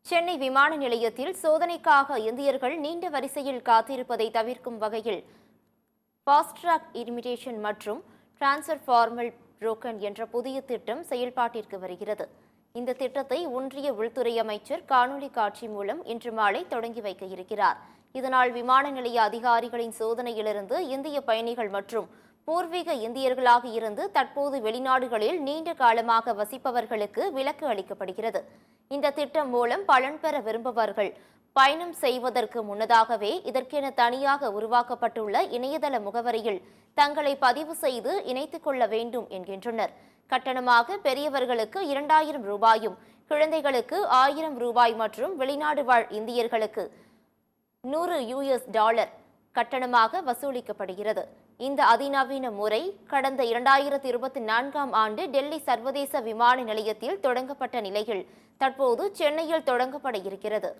சென்னை விமான நிலையத்தில் சோதனைக்காக இந்தியர்கள் நீண்ட வரிசையில் காத்திருப்பதை தவிர்க்கும் வகையில் ஃபாஸ்ட் ட்ராக் இமிகிரேஷன் மற்றும் டிரான்ஸ்ஃபர் ஃபார்மல் புரோக்கன் என்ற புதிய திட்டம் செயல்பாட்டிற்கு வருகிறது. இந்த திட்டத்தை ஒன்றிய உள்துறை அமைச்சர் காணொலி காட்சி மூலம் இன்று மாலை தொடங்கி வைக்க இருக்கிறார். இதனால் விமான நிலைய அதிகாரிகளின் சோதனையிலிருந்து இந்திய பயணிகள் மற்றும் பூர்வீக இந்தியர்களாக இருந்து தற்போது வெளிநாடுகளில் நீண்ட காலமாக வசிப்பவர்களுக்கு விலக்கு அளிக்கப்படுகிறது. இந்த திட்டம் மூலம் பலன் பெற விரும்புபவர்கள் பயணம் செய்வதற்கு முன்னதாகவே இதற்கென தனியாக உருவாக்கப்பட்டுள்ள இணையதள முகவரியில் தங்களை பதிவு செய்து இணைத்துக் கொள்ள வேண்டும் என்கின்றனர். கட்டணமாக பெரியவர்களுக்கு 2000 ரூபாயும், குழந்தைகளுக்கு 1000 ரூபாய் மற்றும் வெளிநாடு வாழ் இந்தியர்களுக்கு $100 கட்டணமாக வசூலிக்கப்படுகிறது. இந்த அதிநவீன முறை கடந்த 2024ஆம் ஆண்டு டெல்லி சர்வதேச விமான நிலையத்தில் தொடங்கப்பட்ட நிலையில் தற்போது சென்னையில் தொடங்கப்பட இருக்கிறது.